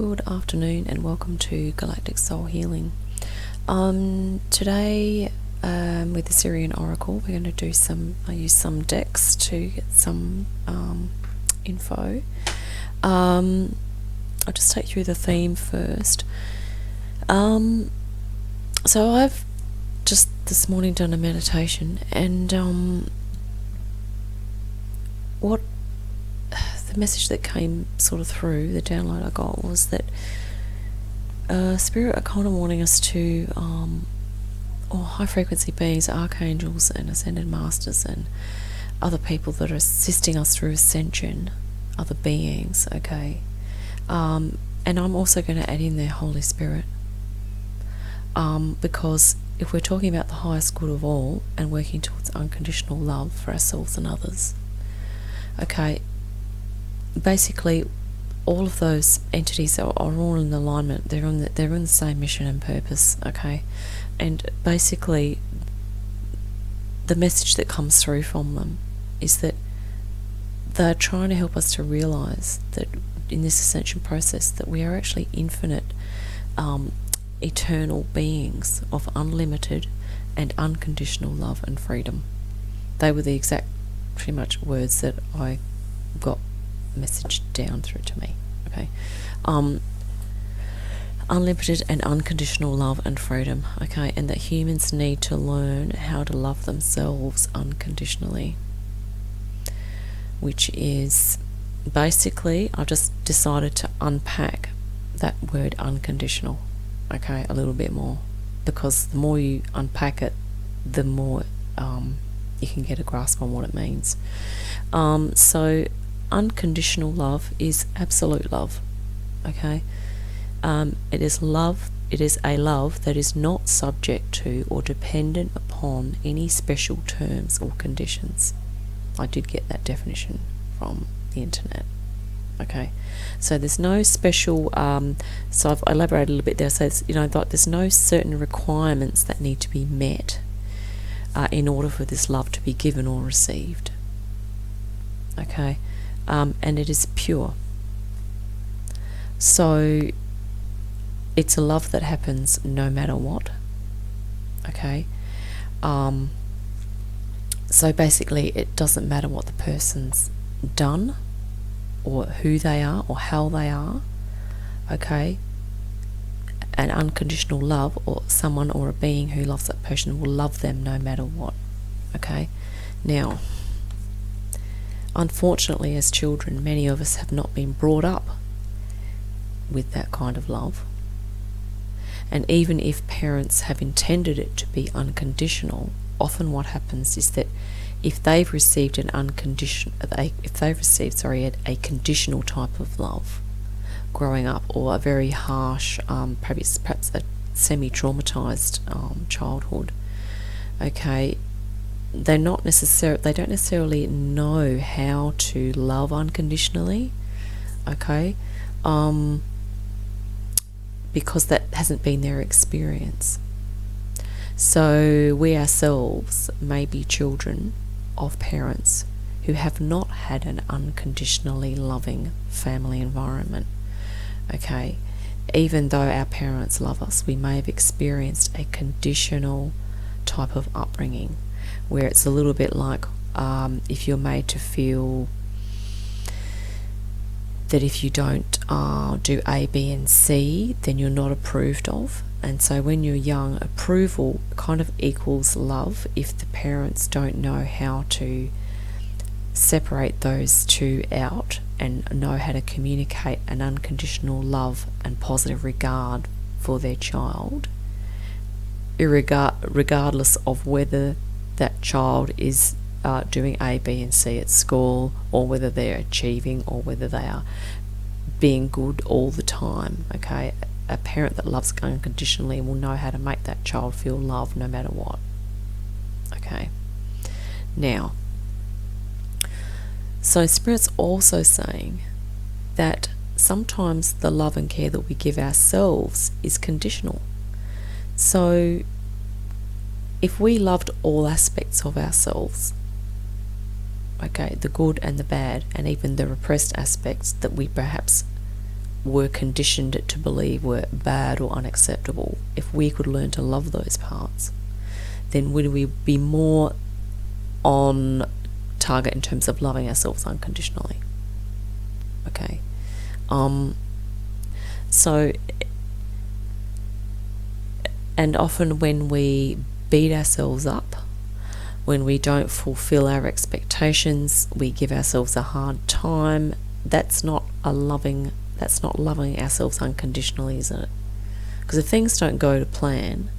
Good afternoon and welcome to Galactic Soul Healing. Today, with the Sirian Oracle, we're going to do I use some decks to get some info. I'll just take you through the theme first. So I've just this morning done a meditation, and what the message that came sort of through, the download I got, was that Spirit are kind of wanting us to, or high frequency beings, archangels and ascended masters and other people that are assisting us through ascension, other beings, okay? And I'm also going to add in there Holy Spirit, because if we're talking about the highest good of all and working towards unconditional love for ourselves and others, okay, basically all of those entities are all in alignment. They're on the same mission and purpose, okay? And basically the message that comes through from them is that they're trying to help us to realize that in this ascension process that we are actually infinite, eternal beings of unlimited and unconditional love and freedom. They were the exact pretty much words that I got messaged down through to me, okay? Unlimited and unconditional love and freedom, okay? And that humans need to learn how to love themselves unconditionally, which is basically, I just decided to unpack that word unconditional, okay, a little bit more, because the more you unpack it, the more you can get a grasp on what it means. So unconditional love is absolute love, okay? It is love. It is a love that is not subject to or dependent upon any special terms or conditions. I did get that definition from the internet, okay? So there's no special, so I've elaborated a little bit there, so it's, like there's no certain requirements that need to be met in order for this love to be given or received, okay? And it is pure. So it's a love that happens no matter what, okay? So basically it doesn't matter what the person's done or who they are or how they are, okay? An unconditional love, or someone or a being who loves that person will love them no matter what, okay? Now, unfortunately, as children, many of us have not been brought up with that kind of love. And even if parents have intended it to be unconditional, often what happens is that if they've received a conditional type of love growing up, or a very harsh, perhaps a semi-traumatized childhood, okay, they don't necessarily know how to love unconditionally, okay, because that hasn't been their experience. So we ourselves may be children of parents who have not had an unconditionally loving family environment, okay? Even though our parents love us, we may have experienced a conditional type of upbringing, where it's a little bit like if you're made to feel that if you don't do A, B and C, then you're not approved of. And so when you're young, approval kind of equals love if the parents don't know how to separate those two out and know how to communicate an unconditional love and positive regard for their child, regardless of whether that child is doing A, B and C at school, or whether they're achieving, or whether they are being good all the time, okay? A parent that loves unconditionally will know how to make that child feel loved no matter what, okay? Now, so Spirit's also saying that sometimes the love and care that we give ourselves is conditional. So if we loved all aspects of ourselves, okay, the good and the bad, and even the repressed aspects that we perhaps were conditioned to believe were bad or unacceptable, if we could learn to love those parts, then would we be more on target in terms of loving ourselves unconditionally? Okay. So, and often when we beat ourselves up, when we don't fulfill our expectations, we give ourselves a hard time, that's not loving ourselves unconditionally, isn't it? Because if things don't go to plan,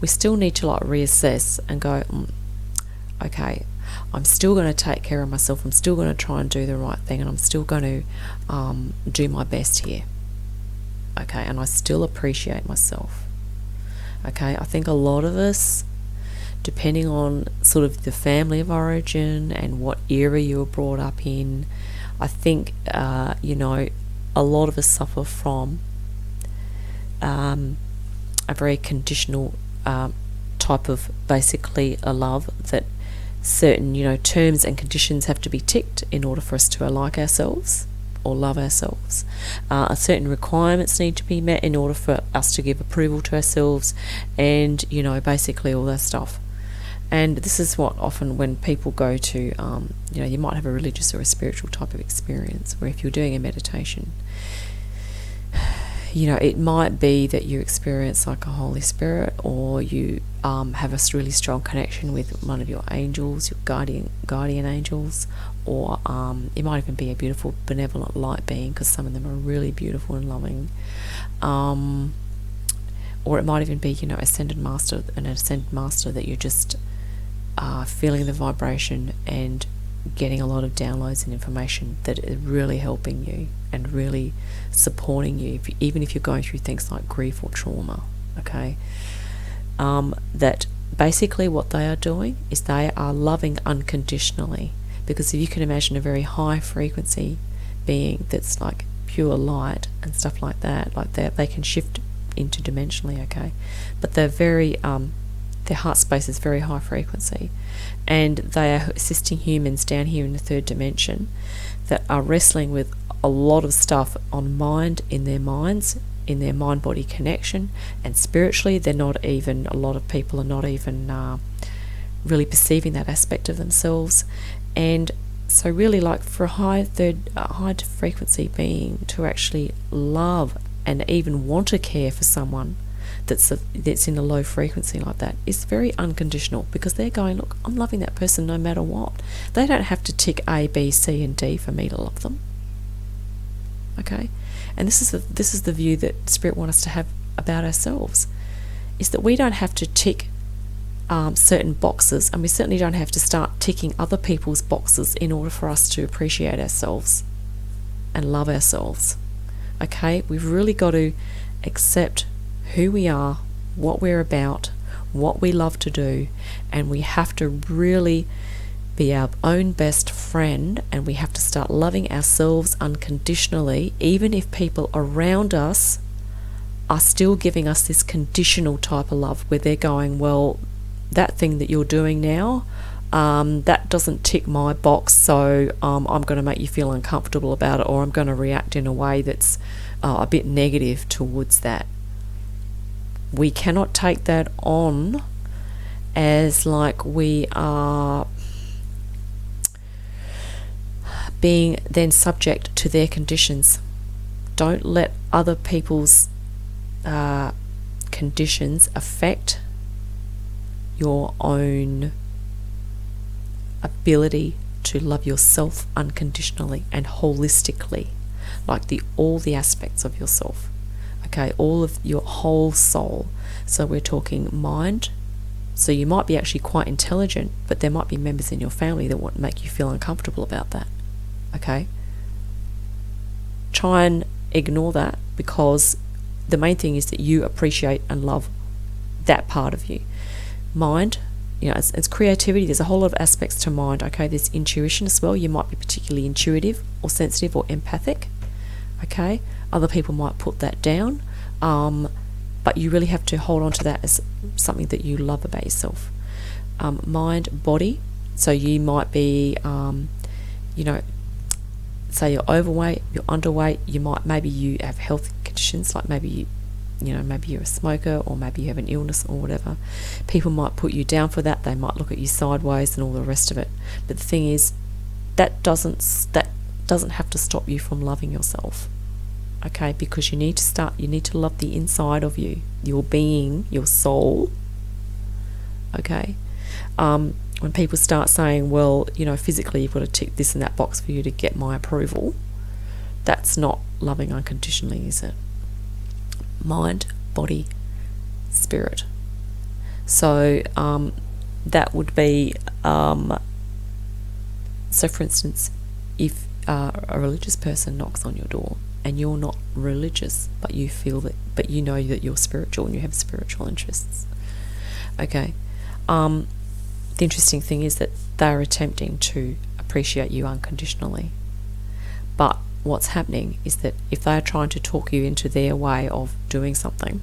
we still need to reassess and go, okay, I'm still going to take care of myself, I'm still going to try and do the right thing, and I'm still going to do my best here. Okay, and I still appreciate myself. Okay, I think a lot of us, depending on sort of the family of origin and what era you were brought up in, I think, a lot of us suffer from a very conditional type of basically a love that certain, terms and conditions have to be ticked in order for us to like ourselves or love ourselves. Certain requirements need to be met in order for us to give approval to ourselves, and, basically all that stuff. And this is what often when people go to, you might have a religious or a spiritual type of experience, where if you're doing a meditation, it might be that you experience like a Holy Spirit, or you have a really strong connection with one of your angels, your guardian angels, or it might even be a beautiful benevolent light being, because some of them are really beautiful and loving. Or it might even be, an ascended master that you're just feeling the vibration and getting a lot of downloads and information that are really helping you and really supporting you, even if you're going through things like grief or trauma. Okay, that basically what they are doing is they are loving unconditionally, because if you can imagine a very high frequency being that's like pure light and stuff like that, like they can shift interdimensionally. Okay, but they're very their heart space is very high frequency, and they are assisting humans down here in the third dimension that are wrestling with a lot of stuff on mind, in their minds, in their mind-body connection, and spiritually a lot of people are not even really perceiving that aspect of themselves. And so really, like, for a high frequency being to actually love and even want to care for someone that's in a low frequency like that is very unconditional, because they're going, look, I'm loving that person no matter what. They don't have to tick A, B, C and D for me to love them. Okay, and this is the view that Spirit wants us to have about ourselves, is that we don't have to tick certain boxes, and we certainly don't have to start ticking other people's boxes in order for us to appreciate ourselves and love ourselves. Okay, we've really got to accept who we are, what we're about, what we love to do, and we have to really be our own best friend, and we have to start loving ourselves unconditionally, even if people around us are still giving us this conditional type of love, where they're going, well, that thing that you're doing now, that doesn't tick my box, so I'm going to make you feel uncomfortable about it, or I'm going to react in a way that's a bit negative towards that. We cannot take that on as like we are being then subject to their conditions. Don't let other people's conditions affect your own ability to love yourself unconditionally and holistically, like all the aspects of yourself. Okay, all of your whole soul. So we're talking mind. So you might be actually quite intelligent, but there might be members in your family that want to make you feel uncomfortable about that. Okay, try and ignore that, because the main thing is that you appreciate and love that part of you. Mind, it's creativity. There's a whole lot of aspects to mind. Okay, there's intuition as well. You might be particularly intuitive or sensitive or empathic. Okay, other people might put that down, but you really have to hold on to that as something that you love about yourself. Mind, body. So you might be, say you're overweight, you're underweight, maybe you have health conditions, like maybe maybe you're a smoker, or maybe you have an illness or whatever. People might put you down for that. They might look at you sideways and all the rest of it. But the thing is, that doesn't have to stop you from loving yourself. Okay, because you need to love the inside of you, your being, your soul. Okay. When people start saying, well, physically you've got to tick this and that box for you to get my approval, that's not loving unconditionally, is it? Mind, body, spirit. So that would be, so for instance, if a religious person knocks on your door and you're not religious, but you know that you're spiritual and you have spiritual interests. Okay. The interesting thing is that they're attempting to appreciate you unconditionally. But what's happening is that if they're trying to talk you into their way of doing something,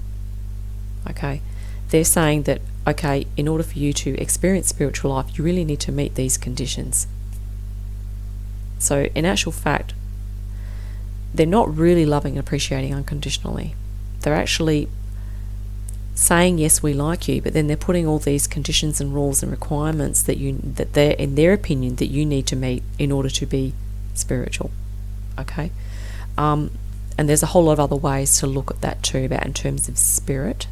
okay, they're saying that, okay, in order for you to experience spiritual life, you really need to meet these conditions. So in actual fact, they're not really loving and appreciating unconditionally. They're actually saying, yes, we like you, but then they're putting all these conditions and rules and requirements that they're, in their opinion, that you need to meet in order to be spiritual. Okay? And there's a whole lot of other ways to look at that too, about in terms of spirit.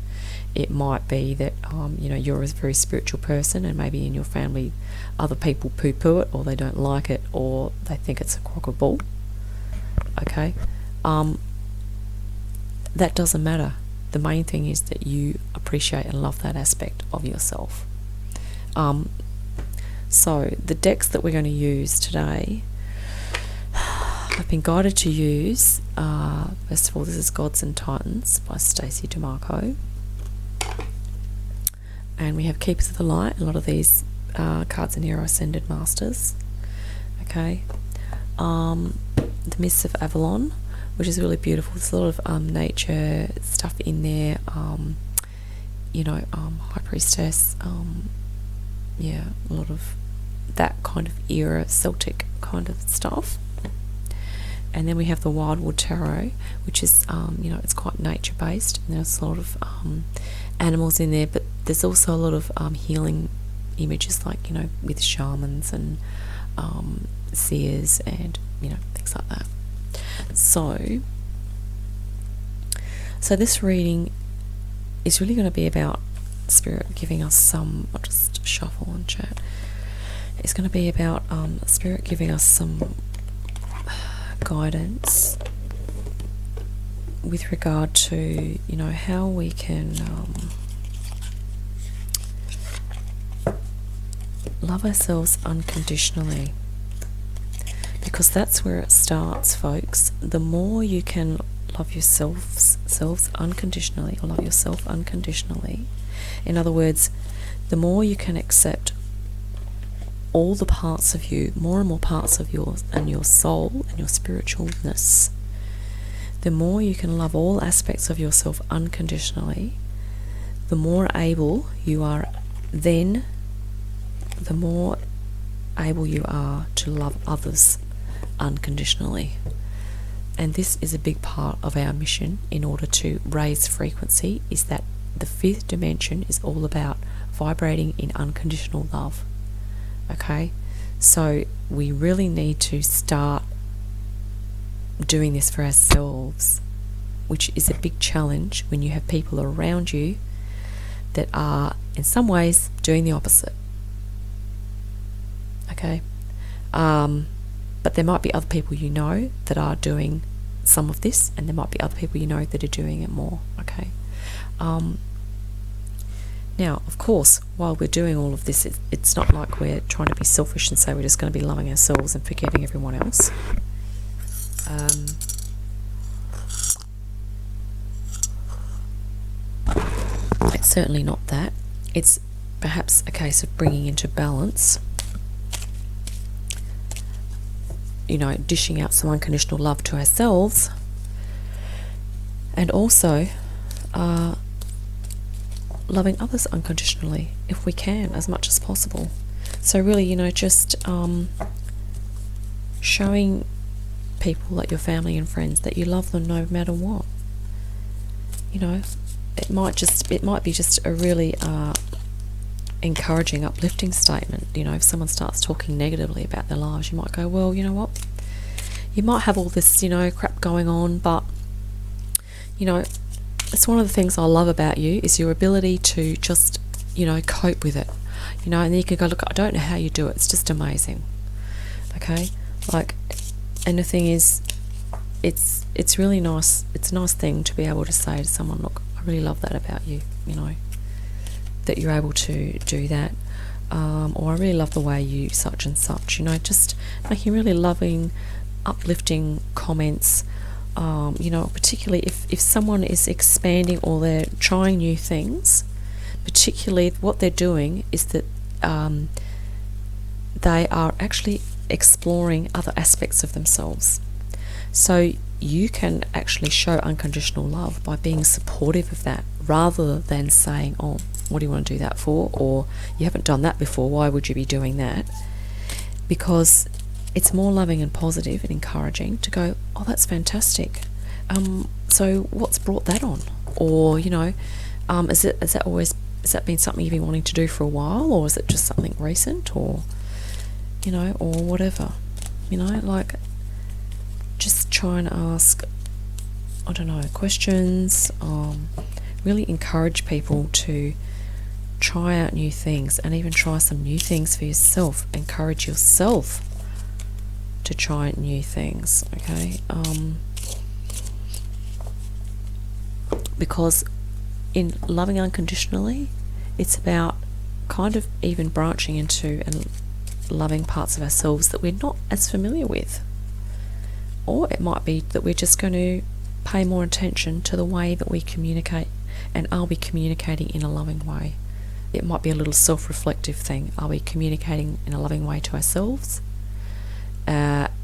It might be that you're a very spiritual person, and maybe in your family other people poo-poo it, or they don't like it, or they think it's a crock of bull. Okay? That doesn't matter. The main thing is that you appreciate and love that aspect of yourself. So the decks that we're going to use today, I've been guided to use, first of all, this is Gods and Titans by Stacey DeMarco. And we have Keepers of the Light. A lot of these cards in here are Ascended Masters. Okay. The Mists of Avalon, which is really beautiful. There's a lot of nature stuff in there. High Priestess. A lot of that kind of era, Celtic kind of stuff. And then we have the Wildwood Tarot, which is, it's quite nature-based. And there's a lot of animals in there, but there's also a lot of healing images, like, with shamans and seers and, things like that. So this reading is really going to be about Spirit giving us some, I'll just shuffle and chat. It's going to be about Spirit giving us some guidance with regard to, how we can love ourselves unconditionally. Because that's where it starts, folks. The more you can love yourselves unconditionally, or love yourself unconditionally, in other words, the more you can accept all the parts of you, more and more parts of yours, and your soul and your spiritualness, the more you can love all aspects of yourself unconditionally, the more able you are then, the more able you are to love others unconditionally. And this is a big part of our mission in order to raise frequency, is that the fifth dimension is all about vibrating in unconditional love. Okay? So we really need to start doing this for ourselves, which is a big challenge when you have people around you that are in some ways doing the opposite. Okay? But there might be other people that are doing some of this, and there might be other people that are doing it more. Okay? Now, of course, while we're doing all of this, it's not like we're trying to be selfish and say we're just going to be loving ourselves and forgetting everyone else. It's certainly not that. It's perhaps a case of bringing into balance, dishing out some unconditional love to ourselves, and also loving others unconditionally if we can, as much as possible. So really, just showing people, like your family and friends, that you love them no matter what. You know, it might be just a really encouraging, uplifting statement. You know, if someone starts talking negatively about their lives, you might go, well, you know what, you might have all this, you know, crap going on, but, you know, it's one of the things I love about you is your ability to just, you know, cope with it. You know, and then you can go, look, I don't know how you do it, it's just amazing. Okay, like, and the thing is, it's really nice. It's a nice thing to be able to say to someone, look, I really love that about you. You know, that you're able to do that, or I really love the way you such and such. You know, just making really loving, uplifting comments. You know, particularly if someone is expanding or they're trying new things, particularly what they're doing is that they are actually exploring other aspects of themselves. So you can actually show unconditional love by being supportive of that, rather than saying, oh, what do you want to do that for? Or you haven't done that before, why would you be doing that? Because it's more loving and positive and encouraging to go, oh, that's fantastic. So what's brought that on? Or, you know, has that been something you've been wanting to do for a while, or is it just something recent, or, you know, or whatever? You know, like, just try and ask, I don't know, questions. Really encourage people to try out new things, and even try some new things for yourself. Encourage yourself to try new things, okay? Because in loving unconditionally, it's about kind of even branching into and loving parts of ourselves that we're not as familiar with. Or it might be that we're just going to pay more attention to the way that we communicate, and are we communicating in a loving way? It might be a little self-reflective thing. Are we communicating in a loving way to ourselves?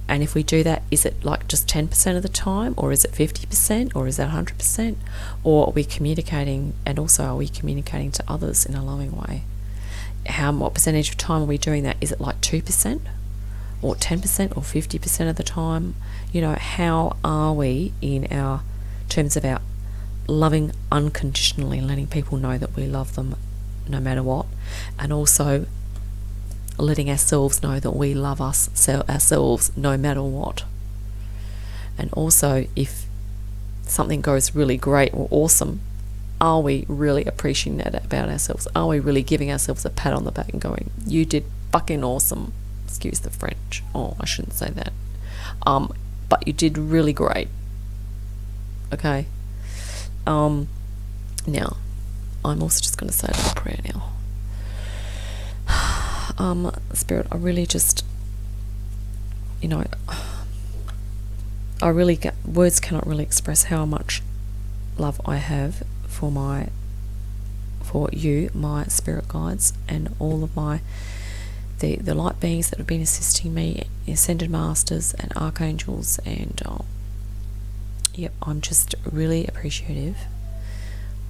And if we do that, is it like just 10% of the time, or is it 50%, or is that 100%? Or are we communicating, and also are we communicating to others in a loving way? What percentage of time are we doing that? Is it like 2%, or 10%, or 50% of the time? You know, how are we in our terms of our loving unconditionally, letting people know that we love them no matter what, and also letting ourselves know that we love ourselves no matter what. And also, if something goes really great or awesome, are we really appreciating that about ourselves? Are we really giving ourselves a pat on the back and going, you did fucking awesome? Excuse the French. Oh, I shouldn't say that. But you did really great. Okay. Now, I'm also just going to say a little prayer now. Spirit, I really just, you know, words cannot really express how much love I have for you, my spirit guides, and all of the light beings that have been assisting me, ascended masters and archangels, and I'm just really appreciative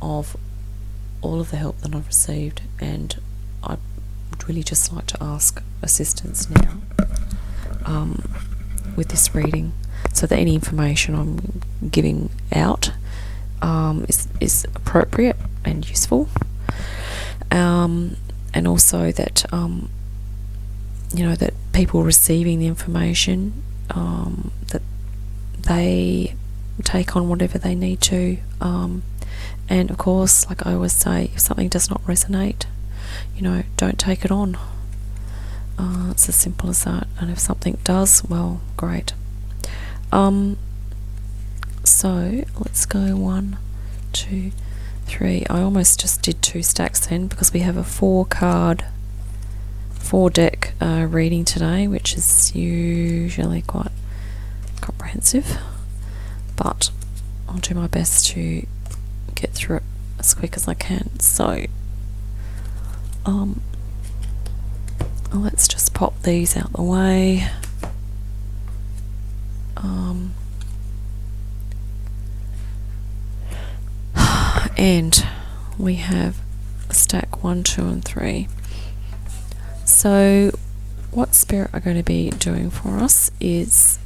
of all of the help that I've received, and I would really just like to ask assistance now with this reading, so that any information I'm giving out is appropriate and useful, and also that that people receiving the information, that they take on whatever they need to, and of course, like I always say, if something does not resonate, don't take it on. It's as simple as that. And if something does, well, great. So let's go 1, 2, 3. I almost just did 2 stacks then, because we have a 4 deck reading today, which is usually quite comprehensive, but I'll do my best to get through it as quick as I can. So let's just pop these out the way. And we have stack 1, 2 and 3. So what Spirit are going to be doing for us is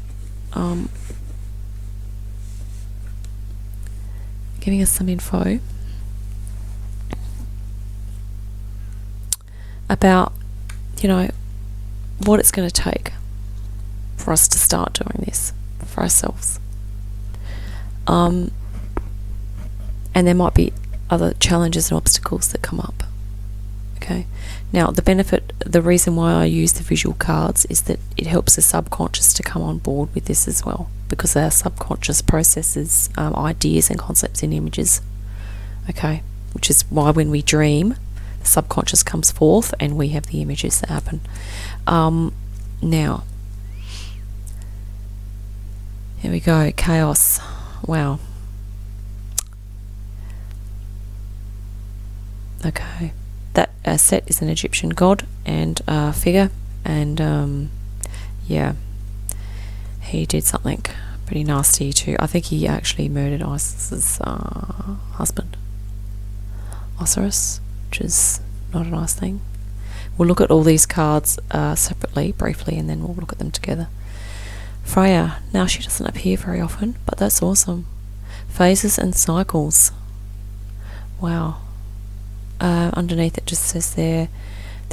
giving us some info about, what it's going to take for us to start doing this for ourselves. And there might be other challenges and obstacles that come up. Okay. Now, the reason why I use the visual cards is that it helps the subconscious to come on board with this as well, because our subconscious processes ideas and concepts in images. Okay. Which is why when we dream, the subconscious comes forth and we have the images that happen. Now, here we go. Chaos. Wow. Okay. That Set is an Egyptian god and figure, and he did something pretty nasty too. I think he actually murdered Isis's husband, Osiris, which is not a nice thing. We'll look at all these cards separately, briefly, and then we'll look at them together. Freya. Now, she doesn't appear very often, but that's awesome. Phases and cycles. Wow. Underneath it just says there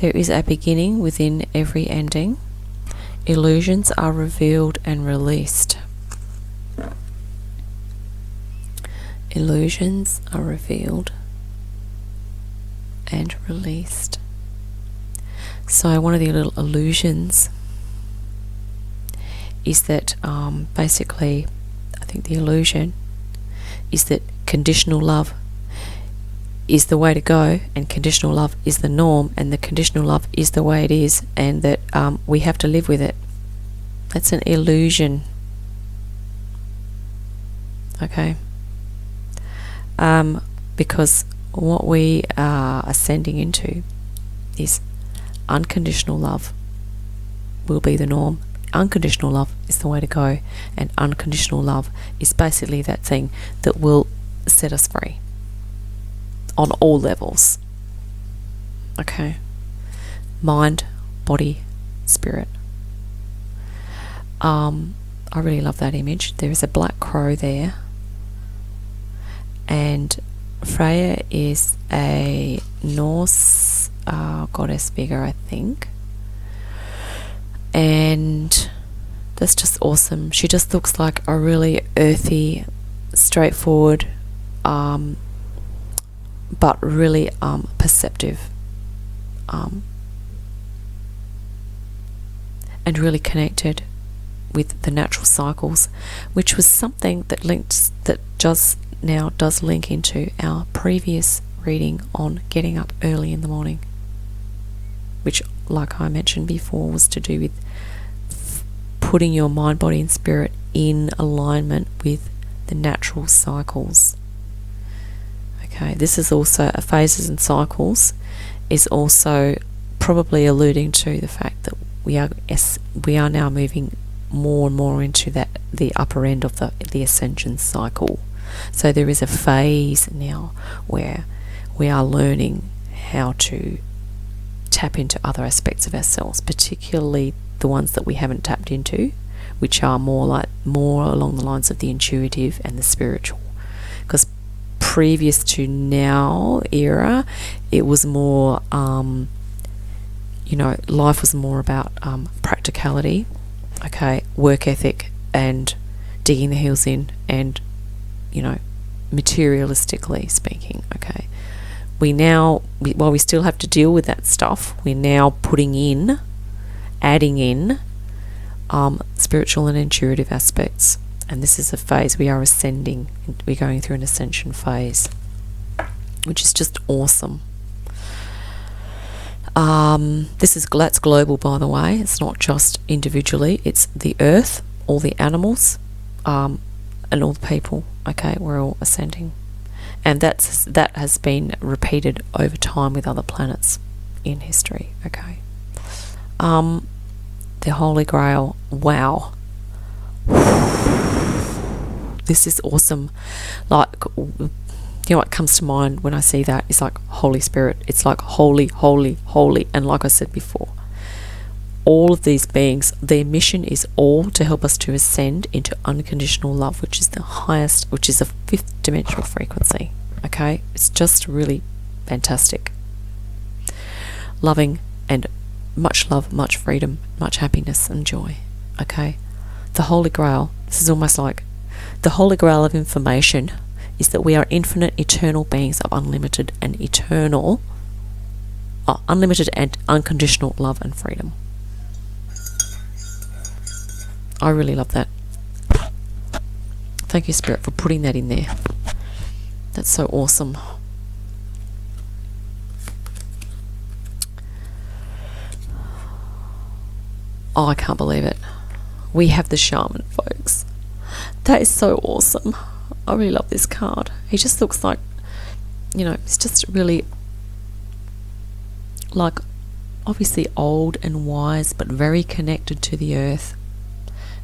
is a beginning within every ending. Illusions are revealed and released. Illusions are revealed and released. So one of the little illusions is that basically, I think the illusion is that conditional love is the way to go, and conditional love is the norm, and the conditional love is the way it is, and that we have to live with it. That's an illusion. Okay. Because what we are ascending into is unconditional love will be the norm. Unconditional love is the way to go, and unconditional love is basically that thing that will set us free on all levels. Okay. Mind, body, spirit. I really love that image. There is a black crow there, and Freya is a Norse goddess figure, I think. And that's just awesome. She just looks like a really earthy, straightforward, but really perceptive, and really connected with the natural cycles, which was something that does link into our previous reading on getting up early in the morning, which, like I mentioned before, was to do with putting your mind, body and spirit in alignment with the natural cycles. Okay, this is also phases and cycles, is also probably alluding to the fact that we are now moving more and more into the upper end of the ascension cycle. So there is a phase now where we are learning how to tap into other aspects of ourselves, particularly the ones that we haven't tapped into, which are more along the lines of the intuitive and the spiritual. Because previous to now era, it was more, life was more about practicality, okay, work ethic, and digging the heels in, and materialistically speaking. Okay, while we still have to deal with that stuff, we're now adding in spiritual and intuitive aspects. And this is a phase we are ascending. We're going through an ascension phase, which is just awesome. That's global, by the way. It's not just individually. It's the earth, all the animals, and all the people. Okay, we're all ascending, and that has been repeated over time with other planets in history. Okay, the Holy Grail. Wow. This is awesome. Like, what comes to mind when I see that is like Holy Spirit. It's like holy, holy, holy. And like I said before, all of these beings, their mission is all to help us to ascend into unconditional love, which is the highest, which is a fifth dimensional frequency. Okay? It's just really fantastic. Loving and much love, much freedom, much happiness and joy. Okay? The Holy Grail, this is almost like the Holy Grail of information, is that we are infinite, eternal beings of unlimited and unconditional love and freedom. I really love that. Thank you, Spirit, for putting that in there. That's so awesome. Oh, I can't believe it. We have the shaman, folks. That is so awesome. I really love this card. He just looks like, he's just really, like, obviously old and wise, but very connected to the earth.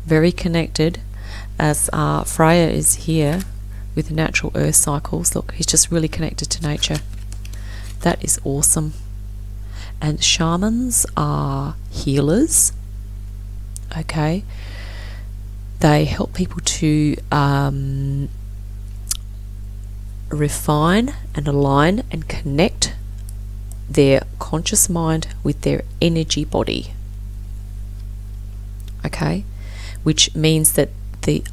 Very connected, as Freya is here with the natural earth cycles. Look, he's just really connected to nature. That is awesome. And shamans are healers. Okay, they help people to refine and align and connect their conscious mind with their energy body. Okay, which means that the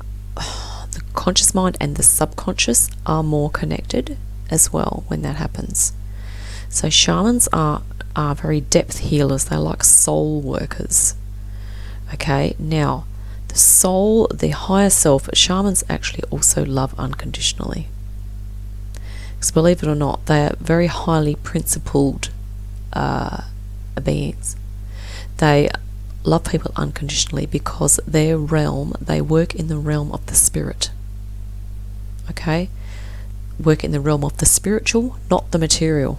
conscious mind and the subconscious are more connected as well when that happens. So shamans are very depth healers. They're like soul workers. Okay, now the soul, the higher self, shamans actually also love unconditionally. Because believe it or not, they are very highly principled beings. They love people unconditionally because their realm, they work in the realm of the spirit. Okay? Work in the realm of the spiritual, not the material.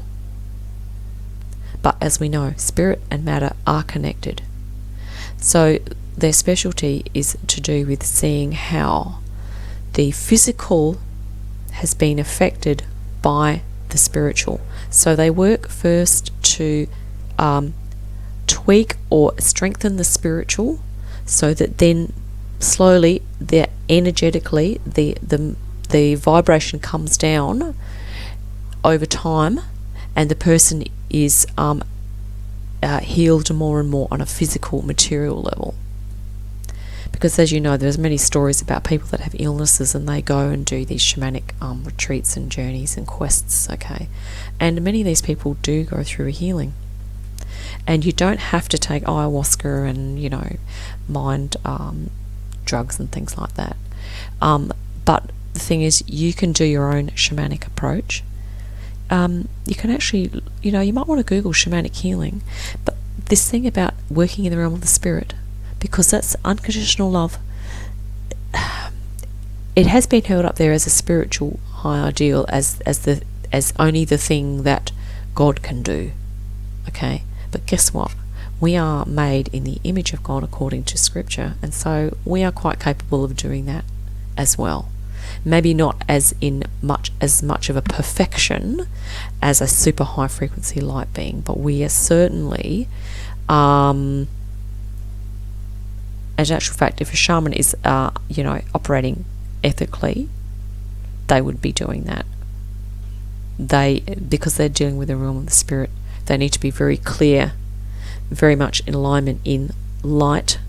But as we know, spirit and matter are connected. So their specialty is to do with seeing how the physical has been affected by the spiritual. So they work first to tweak or strengthen the spiritual, so that then slowly, energetically, the vibration comes down over time, and the person is healed more and more on a physical, material level. Because as you know, there's many stories about people that have illnesses and they go and do these shamanic retreats and journeys and quests, okay? And many of these people do go through a healing. And you don't have to take ayahuasca and, mind drugs and things like that. But the thing is, you can do your own shamanic approach. You can actually, you might want to Google shamanic healing. But this thing about working in the realm of the spirit, because that's unconditional love, it has been held up there as a spiritual high ideal, as only the thing that God can do. Okay? But guess what? We are made in the image of God according to Scripture, and so we are quite capable of doing that as well. Maybe not as much of a perfection as a super high frequency light being, but we are certainly, as a actual fact, if a shaman is operating ethically, they would be doing that. Because they're dealing with the realm of the spirit, they need to be very clear, very much in alignment in light,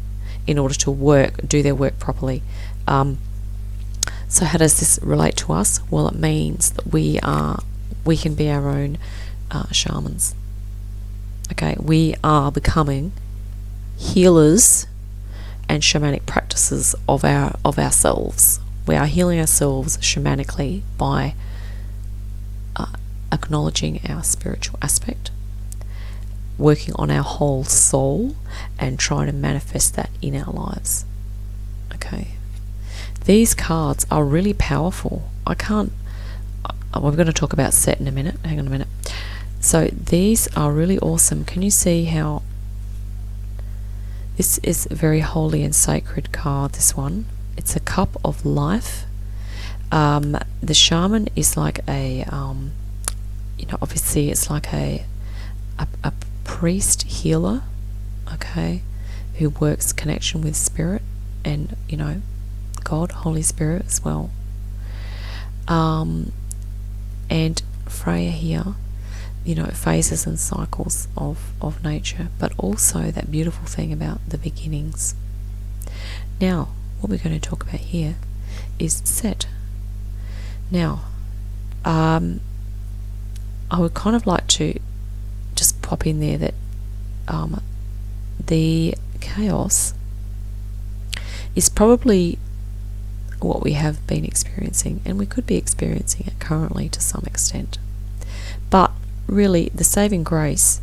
in order to do their work properly. So how does this relate to us? Well, it means that we can be our own shamans. Okay, we are becoming healers and shamanic practices of ourselves. We are healing ourselves shamanically by acknowledging our spiritual aspect, working on our whole soul, and trying to manifest that in our lives. Okay. These cards are really powerful. We're going to talk about set in a minute. Hang on a minute. So these are really awesome. Can you see how this is a very holy and sacred card, this one? It's a cup of life. The shaman is like a, obviously it's like a priest healer, okay? who works connection with spirit and, God, Holy Spirit as well. And Freya here, phases and cycles of nature, but also that beautiful thing about the beginnings. Now, what we're going to talk about here is Set. Now, I would kind of like to just pop in there that the chaos is probably what we have been experiencing, and we could be experiencing it currently to some extent. But really, the saving grace,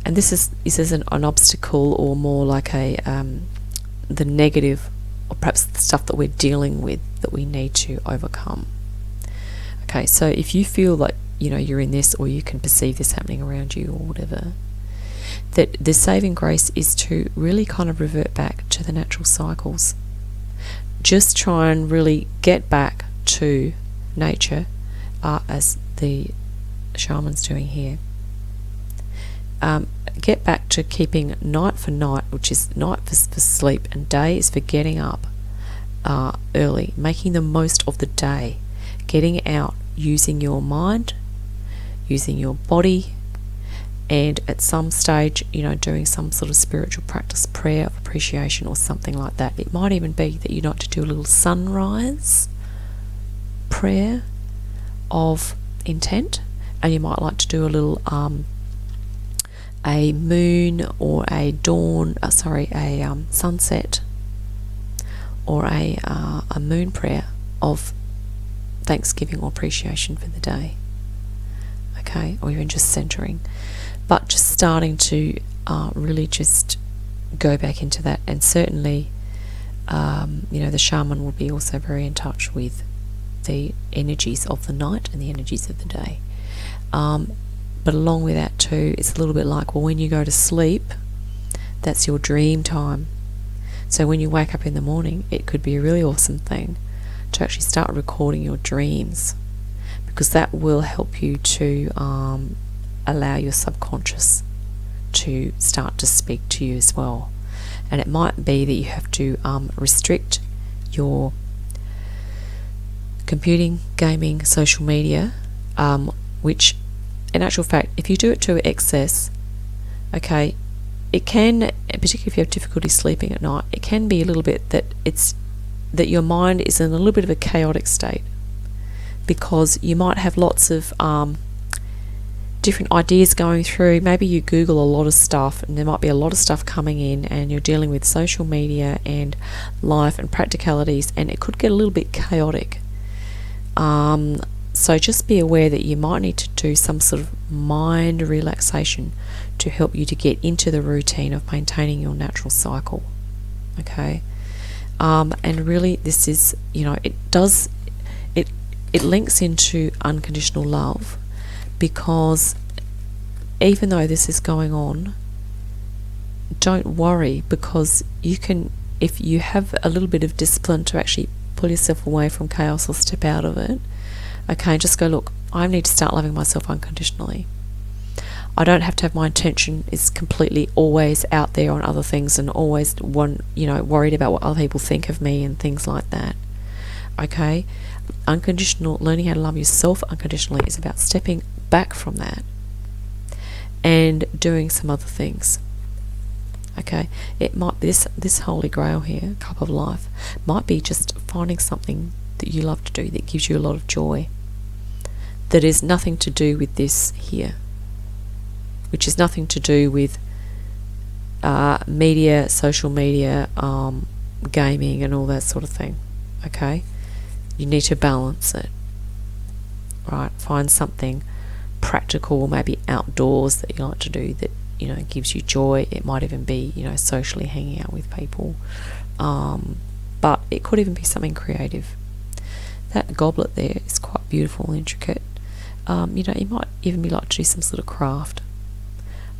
and this is an obstacle, or more like the negative, or perhaps the stuff that we're dealing with that we need to overcome. Okay, so if you feel like you're in this, or you can perceive this happening around you, or whatever, that the saving grace is to really kind of revert back to the natural cycles. Just try and really get back to nature, as the shaman's doing here. Get back to keeping night for night, which is night for sleep, and day is for getting up early, making the most of the day, getting out, using your mind, using your body, and at some stage, doing some sort of spiritual practice, prayer of appreciation or something like that. It might even be that you'd like to do a little sunrise prayer of intent, and you might like to do a little a moon or a dawn, sunset, or a moon prayer of thanksgiving or appreciation for the day. Okay, or even just centering, but just starting to really just go back into that. And certainly, the shaman will be also very in touch with the energies of the night and the energies of the day. But along with that too, it's a little bit like, well, when you go to sleep, that's your dream time. So when you wake up in the morning, it could be a really awesome thing to actually start recording your dreams, because that will help you to allow your subconscious to start to speak to you as well. And it might be that you have to restrict your computing, gaming, social media, which in actual fact, if you do it to excess, okay, it can, particularly if you have difficulty sleeping at night, it can be a little bit that your mind is in a little bit of a chaotic state, because you might have lots of different ideas going through. Maybe you Google a lot of stuff, and there might be a lot of stuff coming in, and you're dealing with social media and life and practicalities, and it could get a little bit chaotic. So just be aware that you might need to do some sort of mind relaxation to help you to get into the routine of maintaining your natural cycle. Okay, and really, this is, it links into unconditional love, because even though this is going on, don't worry, because you can, if you have a little bit of discipline to actually pull yourself away from chaos or step out of it, okay, just go, look, I need to start loving myself unconditionally. I don't have to have my attention is completely always out there on other things, and always worried about what other people think of me and things like that. Okay, unconditional, learning how to love yourself unconditionally, is about stepping back from that and doing some other things. Okay, it might be this holy grail here, cup of life, might be just finding something that you love to do that gives you a lot of joy, that is nothing to do with this here, which is nothing to do with media, social media, gaming and all that sort of thing. Okay, you need to balance it, right? Find something practical, maybe outdoors, that you like to do that gives you joy. It might even be socially hanging out with people, but it could even be something creative. That goblet there is quite beautiful and intricate. You might even be like to do some sort of craft,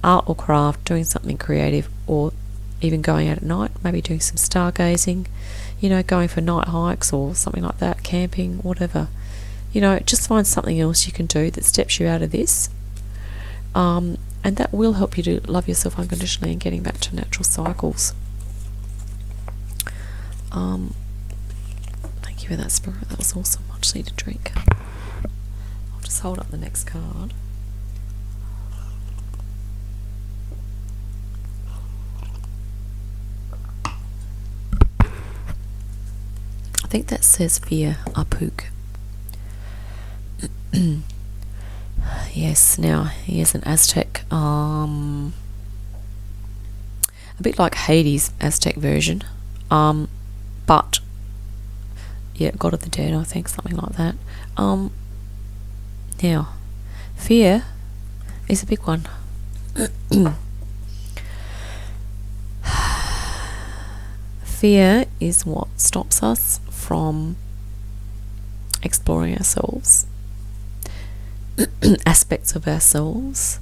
art or craft, doing something creative, or even going out at night, maybe doing some stargazing, going for night hikes or something like that, camping, whatever. Just find something else you can do that steps you out of this, and that will help you to love yourself unconditionally and getting back to natural cycles. Thank you for that, Spirit. That was awesome. I just need a drink. I'll just hold up the next card. I think that says fear, Apuk. Yes, now here's an Aztec, a bit like Hades' Aztec version, but yeah, God of the Dead, I think, something like that. Now, fear is a big one. Fear is what stops us from exploring ourselves, aspects of ourselves,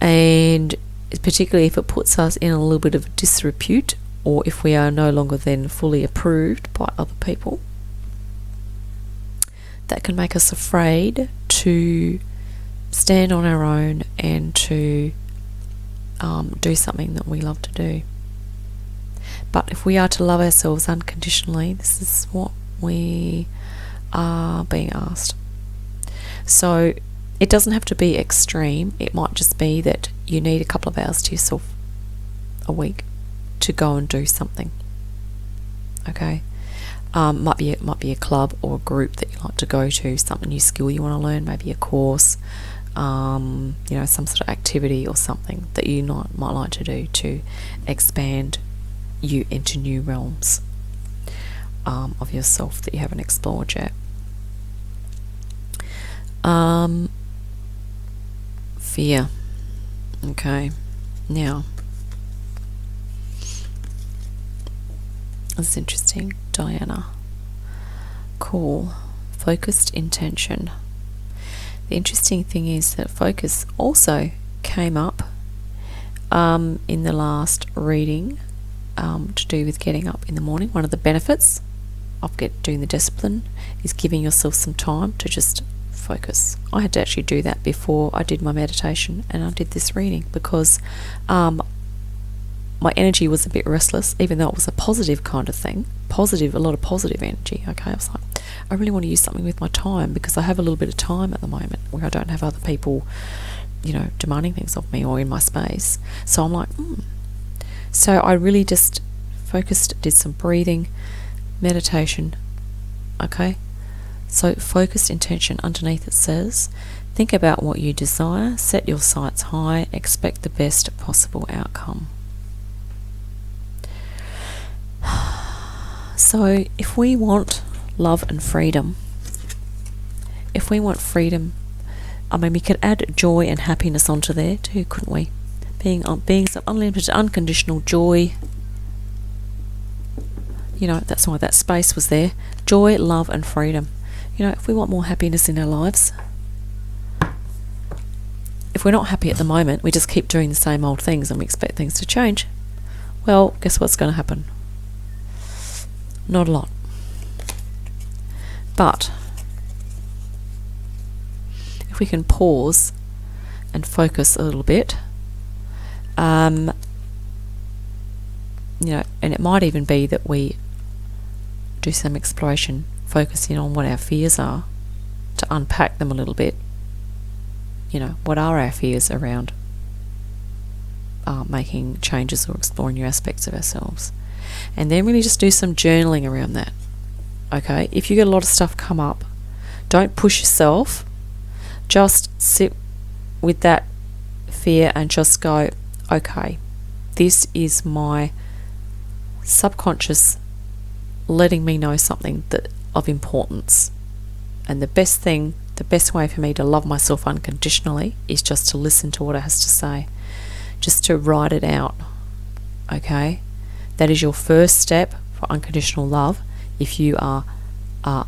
and particularly if it puts us in a little bit of disrepute, or if we are no longer then fully approved by other people. That can make us afraid to stand on our own and to do something that we love to do. But if we are to love ourselves unconditionally, this is what we are being asked. So it doesn't have to be extreme. It might just be that you need a couple of hours to yourself a week to go and do something. Okay, might be a club or a group that you like to go to, some new skill you want to learn, maybe a course, some sort of activity or something that you might like to do to expand you into new realms of yourself that you haven't explored yet. Fear. Okay, now that's interesting. Diana. Cool. Focused intention. The interesting thing is that focus also came up in the last reading, to do with getting up in the morning. One of the benefits of doing the discipline is giving yourself some time to just focus. I had to actually do that before I did my meditation and I did this reading, because my energy was a bit restless, even though it was a positive kind of thing, a lot of positive energy. Okay, I was like, I really want to use something with my time, because I have a little bit of time at the moment where I don't have other people, demanding things of me or in my space. So I'm like, So I really just focused, did some breathing, meditation. Okay, so focused intention. Underneath it says, think about what you desire, set your sights high, expect the best possible outcome. So if we want love and freedom, we could add joy and happiness onto there too, couldn't we? Being some unlimited, unconditional joy. That's why that space was there. Joy, love and freedom. If we want more happiness in our lives, if we're not happy at the moment, we just keep doing the same old things and we expect things to change. Well, guess what's going to happen? Not a lot. But if we can pause and focus a little bit, and it might even be that we do some exploration, focusing on what our fears are, to unpack them a little bit. What are our fears around making changes or exploring new aspects of ourselves? And then really just do some journaling around that. Okay, if you get a lot of stuff come up, don't push yourself. Just sit with that fear and just go, okay, this is my subconscious letting me know something of importance. And the best way for me to love myself unconditionally is just to listen to what it has to say, just to write it out. Okay, that is your first step for unconditional love if you are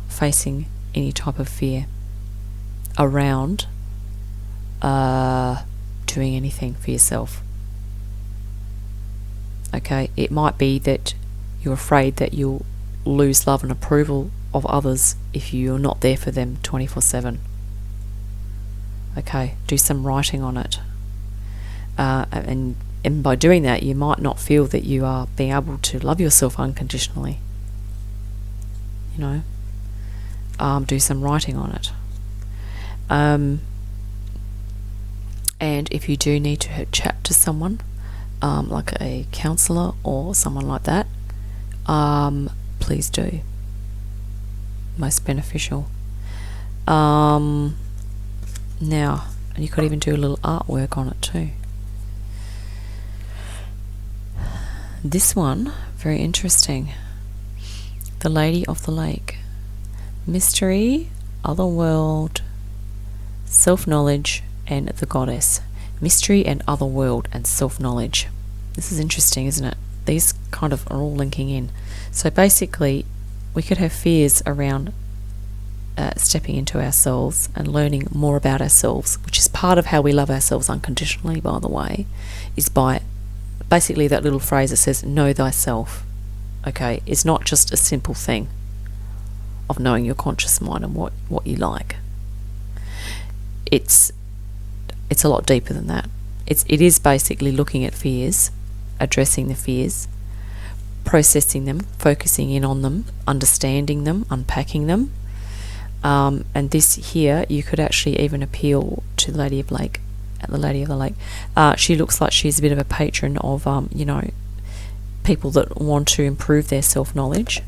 facing any type of fear around doing anything for yourself. Okay, it might be that you're afraid that you'll lose love and approval of others if you're not there for them 24/7. Okay, do some writing on it, and And by doing that, you might not feel that you are being able to love yourself unconditionally. Do some writing on it. And if you do need to chat to someone, like a counsellor or someone like that, please do. Most beneficial. Now, and you could even do a little artwork on it too. This one, very interesting. The Lady of the Lake. Mystery, otherworld, self-knowledge, and the Goddess. Mystery and otherworld and self-knowledge. This is interesting, isn't it? These kind of are all linking in. So basically, we could have fears around stepping into ourselves and learning more about ourselves, which is part of how we love ourselves unconditionally, by the way, is by basically that little phrase that says, know thyself. Okay, it's not just a simple thing of knowing your conscious mind and what you like. It's a lot deeper than that. It is basically looking at fears, addressing the fears, processing them, focusing in on them, understanding them, unpacking them. And this here, you could actually even appeal to the Lady of the Lake. She looks like she's a bit of a patron of, people that want to improve their self-knowledge.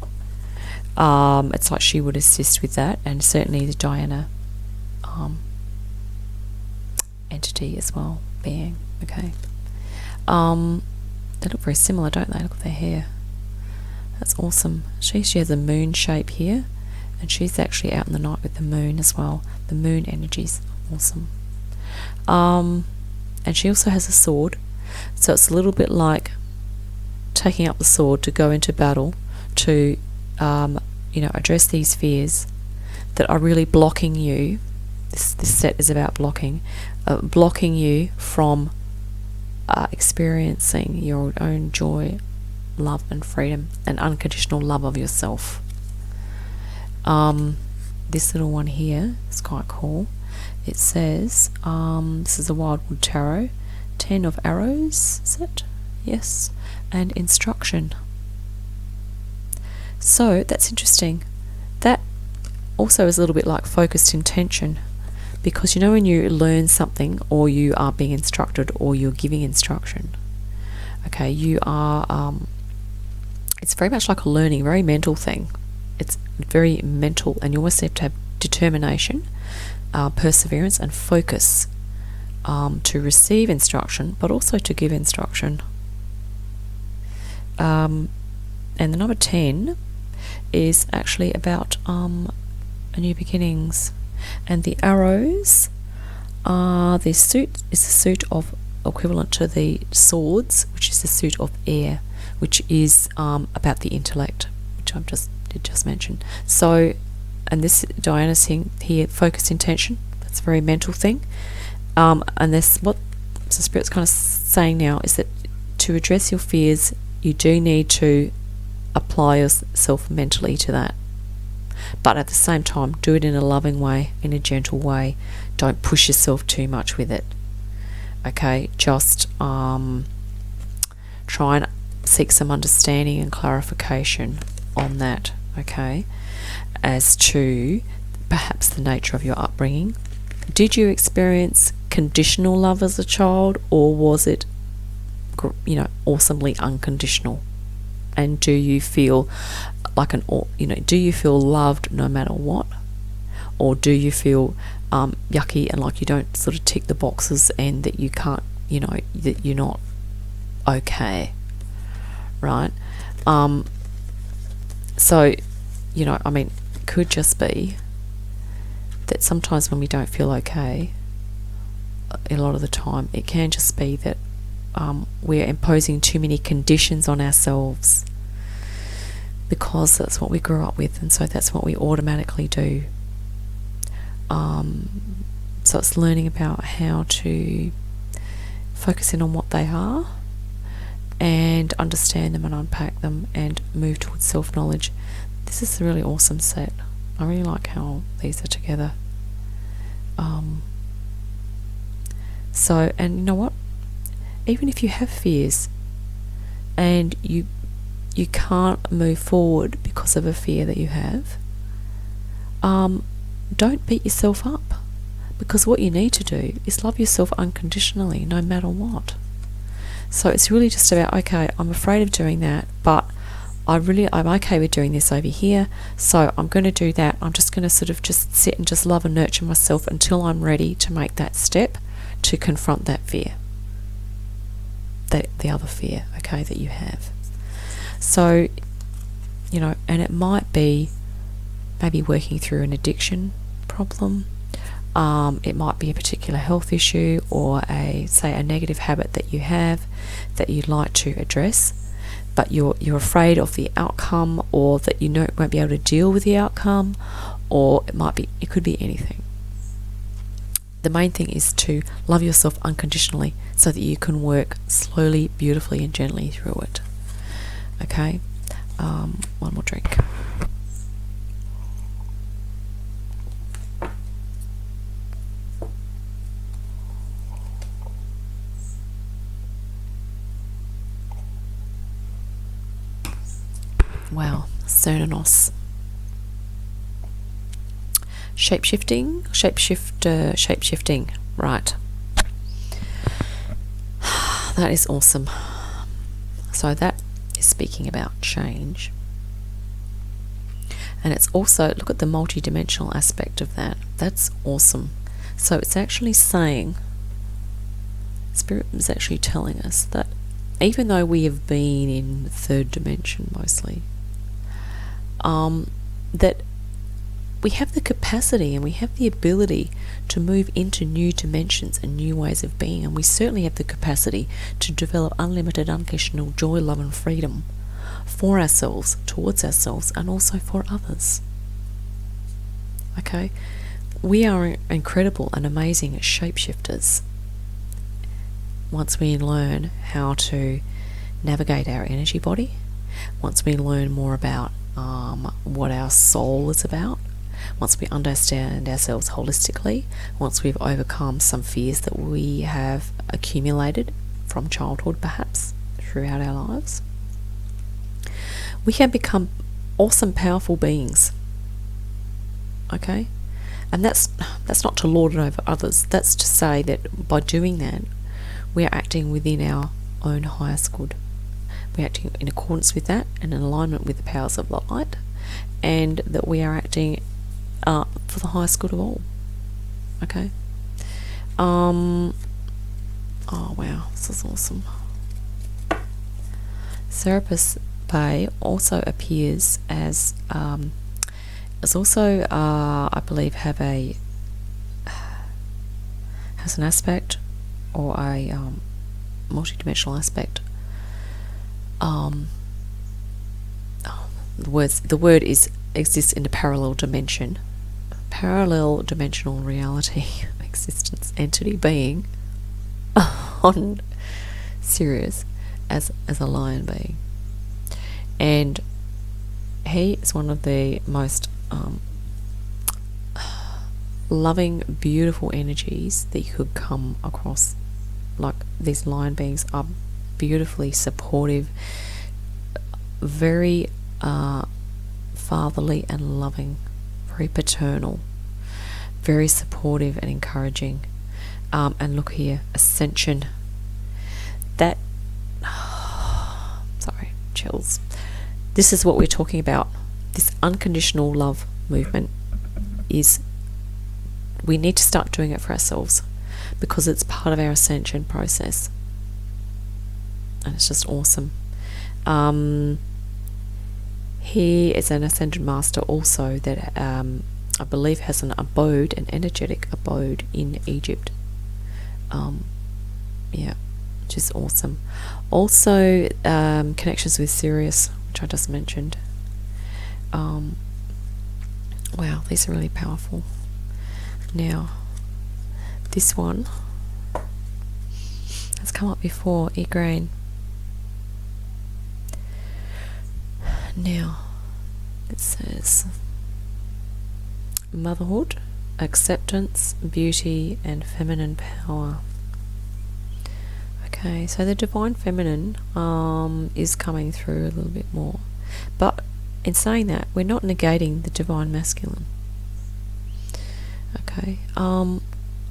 It's like she would assist with that, and certainly the Diana entity as well, being. Okay. They look very similar, don't they? Look at their hair. That's awesome. She has a moon shape here, and she's actually out in the night with the moon as well. The moon energy's awesome. And she also has a sword, so it's a little bit like taking up the sword to go into battle to address these fears that are really blocking you. This set is about blocking you from experiencing your own joy, love and freedom and unconditional love of yourself. This little one here is quite cool. It says, this is a Wildwood Tarot, 10 of Arrows, is it? Yes. And instruction. So that's interesting. That also is a little bit like focused intention, because when you learn something, or you are being instructed, or you're giving instruction, okay, you are it's very much like a learning, very mental thing. It's very mental, and you always have to have determination, perseverance and focus to receive instruction, but also to give instruction. And the number 10 is actually about a new beginnings, and the arrows are the suit is the suit of equivalent to the swords, which is the suit of air, which is about the intellect, which I've just mentioned. So, and this Diana's thing here, focused intention, that's a very mental thing. And this, what the Spirit's kind of saying now is that to address your fears, you do need to apply yourself mentally to that. But at the same time, do it in a loving way, in a gentle way. Don't push yourself too much with it. Okay, just try and seek some understanding and clarification on that, okay, as to perhaps the nature of your upbringing. Did you experience conditional love as a child, or was it, awesomely unconditional? And do you feel like do you feel loved no matter what? Or do you feel yucky and like you don't sort of tick the boxes, and that you can't, that you're not okay, right? So, it could just be that sometimes when we don't feel okay, a lot of the time, it can just be that we're imposing too many conditions on ourselves, because that's what we grew up with, and so that's what we automatically do. So it's learning about how to focus in on what they are, and understand them and unpack them, and move towards self-knowledge. This is a really awesome set. I really like how these are together. So, and you know what? even if you have fears and you can't move forward because of a fear that you have, don't beat yourself up, because what you need to do is love yourself unconditionally no matter what. So it's really just about, okay, I'm afraid of doing that, but I'm okay with doing this over here, so I'm going to do that. I'm just going to sort of just sit and just love and nurture myself until I'm ready to make that step to confront that fear, the other fear, okay, that you have. So, and it might be maybe working through an addiction problem. It might be a particular health issue, or a negative habit that you have that you'd like to address, but you're afraid of the outcome, or that you won't be able to deal with the outcome, or it could be anything. The main thing is to love yourself unconditionally so that you can work slowly, beautifully, and gently through it. Okay? One more drink. Wow, Cernanos. Shapeshifting, right. That is awesome. So that is speaking about change. And it's also, look at the multi-dimensional aspect of that. That's awesome. So it's actually saying, Spirit is actually telling us that even though we have been in the third dimension mostly, that we have the capacity and we have the ability to move into new dimensions and new ways of being, and we certainly have the capacity to develop unlimited, unconditional joy, love and freedom for ourselves, towards ourselves, and also for others. Okay? We are incredible and amazing shapeshifters once we learn how to navigate our energy body, once we learn more about what our soul is about, once we understand ourselves holistically, once we've overcome some fears that we have accumulated from childhood perhaps throughout our lives, we can become awesome, powerful beings. Okay? And that's not to lord it over others. That's to say that by doing that, we are acting within our own highest good. We're acting in accordance with that and in alignment with the powers of the light, and that we are acting for the highest good of all. Okay? Oh wow, this is awesome. Serapis Bay also appears as also I believe has an aspect, or a multi-dimensional aspect. The word exists in a parallel dimension, parallel dimensional reality, existence, entity, being on Sirius as a lion being, and he is one of the most loving, beautiful energies that you could come across. Like, these lion beings are beautifully supportive, very fatherly and loving, very paternal, very supportive and encouraging. And look here, ascension. That sorry, chills. This is what we're talking about. This unconditional love movement is, we need to start doing it for ourselves, because it's part of our ascension process, and it's just awesome. He is an ascended master also that I believe has an energetic abode in Egypt. Yeah, which is awesome. Also, connections with Sirius, which I just mentioned. Wow, these are really powerful. Now, this one has come up before, Igraine. Now, it says motherhood, acceptance, beauty, and feminine power. Okay. Okay, so the divine feminine is coming through a little bit more. But in saying that, we're not negating the divine masculine. Okay. The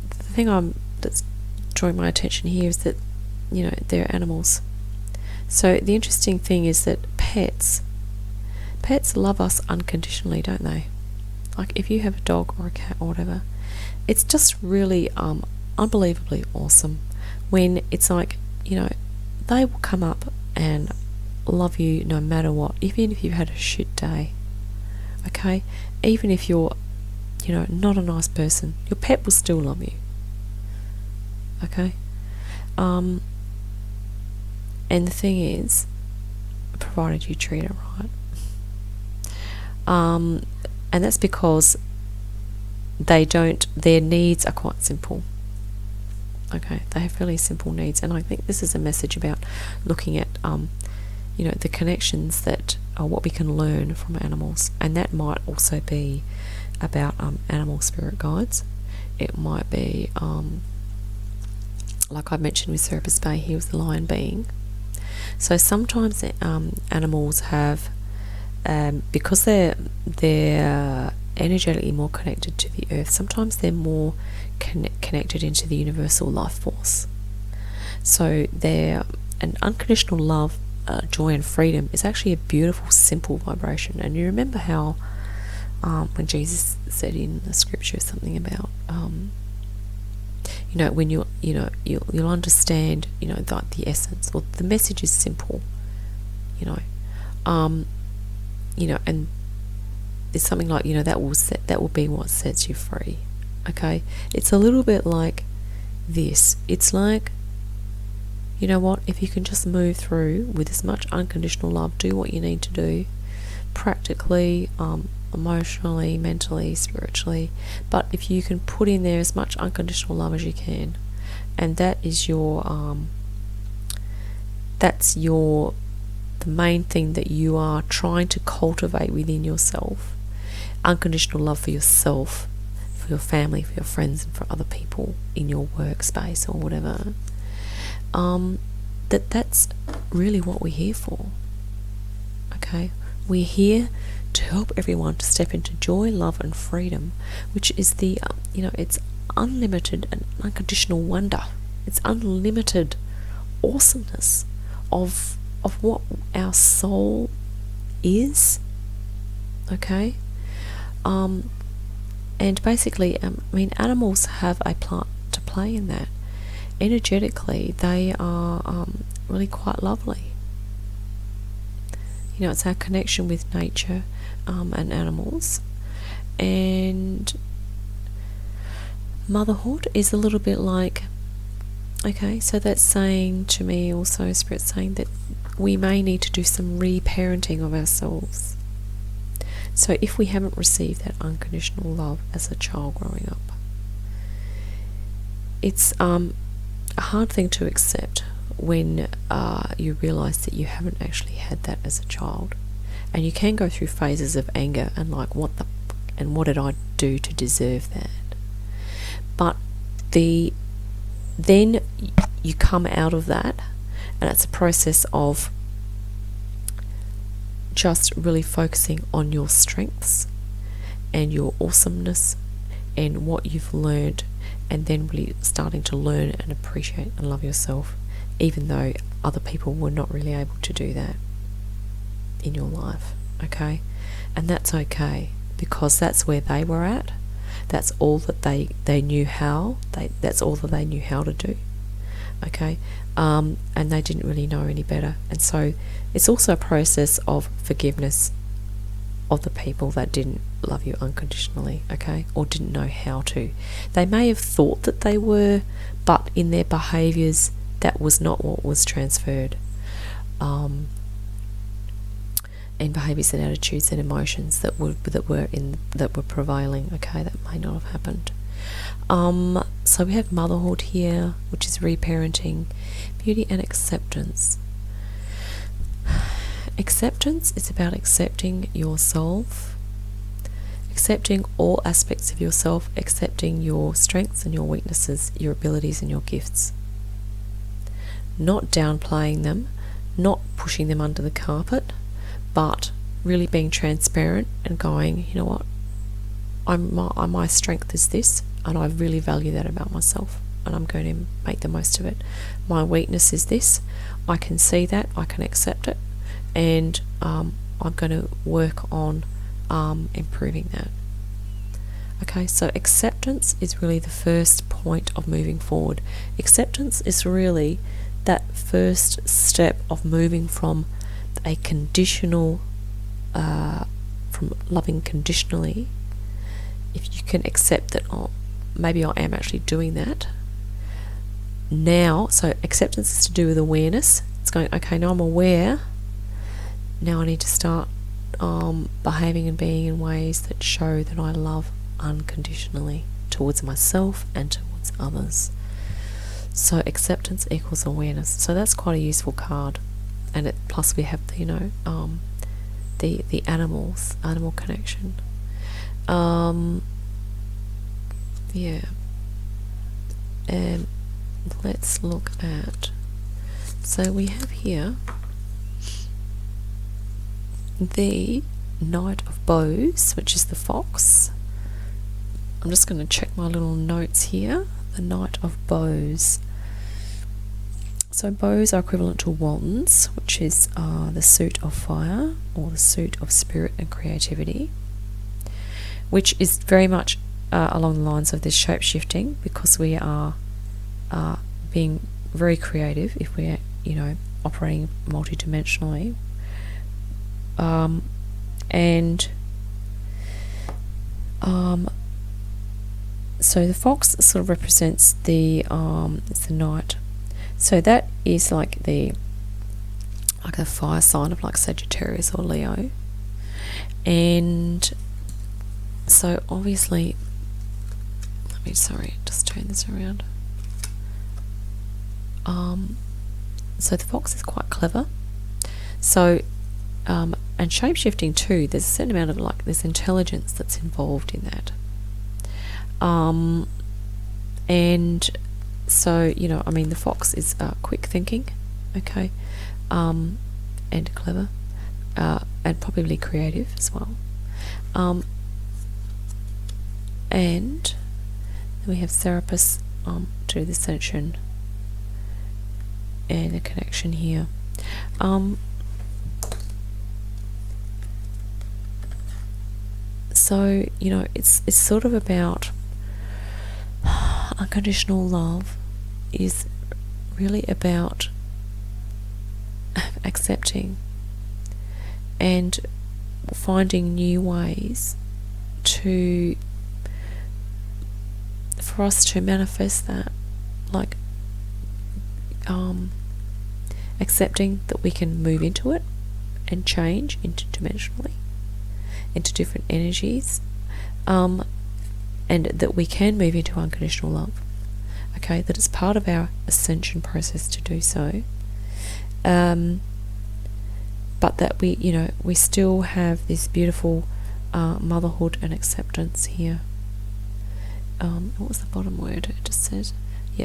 thing that's drawing my attention here is that, they're animals. So the interesting thing is that pets love us unconditionally, don't they? Like if you have a dog or a cat or whatever, it's just really unbelievably awesome when it's like, they will come up and love you no matter what, even if you've had a shit day. Okay? Even if you're, not a nice person, your pet will still love you. Okay? And the thing is, provided you treat it right. And that's because their needs are quite simple. Okay, they have fairly simple needs, and I think this is a message about looking at, the connections that are what we can learn from animals, and that might also be about animal spirit guides. It might be, like I mentioned with Serapis Bay, he was the lion being. So sometimes animals have, because they're energetically more connected to the earth, sometimes they're more connected into the universal life force. So an unconditional love, joy and freedom is actually a beautiful, simple vibration. And you remember how when Jesus said in the scripture something about when you'll understand the essence, or the message is simple, and it's something like that will be what sets you free. Okay, it's a little bit like this. It's like, if you can just move through with as much unconditional love, do what you need to do, practically, emotionally, mentally, spiritually, but if you can put in there as much unconditional love as you can, and that is the main thing that you are trying to cultivate within yourself, unconditional love for yourself, for your family, for your friends, and for other people in your workspace or whatever, that's really what we're here for. Okay, we're here to help everyone to step into joy, love, and freedom, which is the it's unlimited and unconditional wonder. It's unlimited awesomeness of what our soul is. Okay, and basically, animals have a part to play in that. Energetically, they are really quite lovely. It's our connection with nature and animals. And motherhood is a little bit like, okay, so that's saying to me also, Spirit's saying that we may need to do some reparenting of ourselves. So if we haven't received that unconditional love as a child growing up, it's a hard thing to accept when you realise that you haven't actually had that as a child. And you can go through phases of anger and like, what did I do to deserve that? But then you come out of that, and it's a process of just really focusing on your strengths and your awesomeness and what you've learned, and then really starting to learn and appreciate and love yourself, even though other people were not really able to do that in your life. Okay, and that's okay, because that's where they were at. That's all that they knew how. That's all that they knew how to do. Okay, and they didn't really know any better. And so it's also a process of forgiveness of the people that didn't love you unconditionally, okay, or didn't know how to. They may have thought that they were, but in their behaviours, that was not what was transferred. And behaviours and attitudes and emotions that were prevailing, okay, that may not have happened. So we have motherhood here, which is reparenting, beauty and acceptance. Acceptance is about accepting yourself, accepting all aspects of yourself, accepting your strengths and your weaknesses, your abilities and your gifts. not downplaying them, not pushing them under the carpet, but really being transparent and going, you know what, my strength is this, and I really value that about myself, and I'm going to make the most of it. My weakness is this, I can see that, I can accept it, and I'm going to work on improving that. Okay, so acceptance is really the first point of moving forward. Acceptance is really that first step of moving from a conditional, from loving conditionally. If you can accept that, oh, maybe I am actually doing that now. So acceptance is to do with awareness. It's going, okay, now I'm aware. Now I need to start behaving and being in ways that show that I love unconditionally towards myself and towards others. So acceptance equals awareness. So that's quite a useful card. And plus we have the, you know, the animal connection. Yeah. And let's look at, so we have here the Knight of Bows, which is the fox. I'm just going to check my little notes here. The Knight of Bows. So bows are equivalent to wands, which is the suit of fire, or the suit of spirit and creativity, which is very much along the lines of this shape-shifting, because we are being very creative if we're, you know, operating multidimensionally. So the fox sort of represents the it's the knight. So that is like a fire sign of like Sagittarius or Leo. And so obviously, just turn this around. So the fox is quite clever. So and shape-shifting too, there's a certain amount of there's intelligence that's involved in that. And so, you know, I mean, the fox is quick thinking, okay, and clever, and probably creative as well. And then we have Serapis to the Ascension and the connection here. So, you know, it's sort of about unconditional love is really about accepting and finding new ways for us to manifest that, like accepting that we can move into it and change interdimensionally into different energies, and that we can move into unconditional love. Okay, that it's part of our ascension process to do so, but that we still have this beautiful motherhood and acceptance here. What was the bottom word? It just said,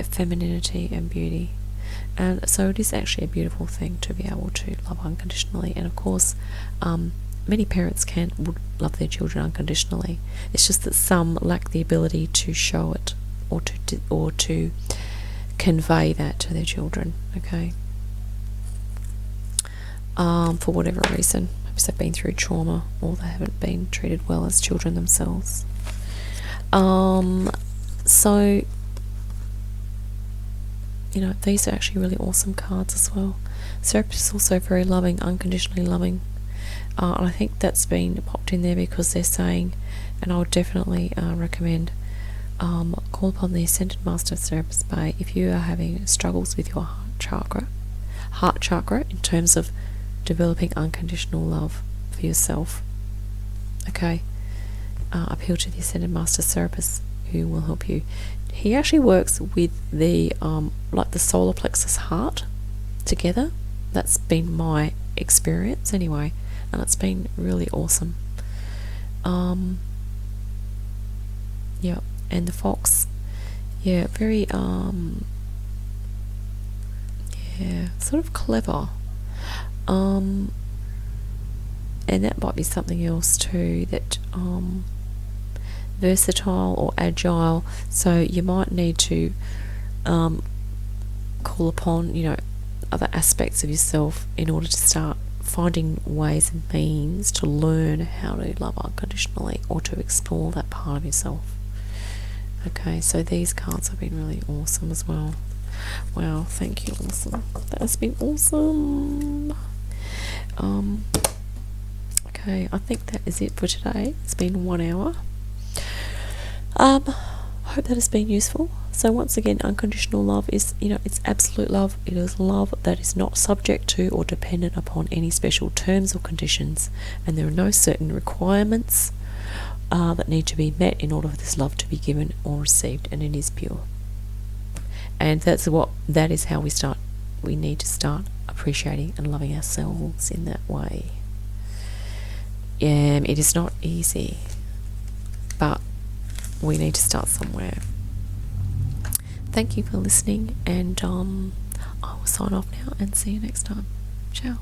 femininity and beauty. And so it is actually a beautiful thing to be able to love unconditionally. And of course, many parents would love their children unconditionally. It's just that some lack the ability to show it or to convey that to their children. Okay, for whatever reason, perhaps they've been through trauma or they haven't been treated well as children themselves. So, you know, these are actually really awesome cards as well. Serapis is also very loving, unconditionally loving. And I think that's been popped in there because they're saying, and I would definitely recommend, call upon the Ascended Master of Serapis Bay if you are having struggles with your heart chakra in terms of developing unconditional love for yourself. Okay, appeal to the Ascended Master Serapis, who will help you. He actually works with the the solar plexus heart together. That's been my experience anyway, and it's been really awesome. And the fox, very Yeah, sort of clever. And that might be something else too, that versatile or agile. So you might need to call upon, other aspects of yourself in order to start finding ways and means to learn how to love unconditionally, or to explore that part of yourself. Okay, so these cards have been really awesome as well. Wow, thank you, awesome. That has been awesome. Okay, I think that is it for today. It's been 1 hour. I hope that has been useful. So once again, unconditional love is, it's absolute love. It is love that is not subject to or dependent upon any special terms or conditions, and there are no certain requirements that need to be met in order for this love to be given or received, and it is pure. And that is how we need to start appreciating and loving ourselves in that way. It is not easy, but we need to start somewhere. Thank you for listening, and I will sign off now and see you next time. Ciao.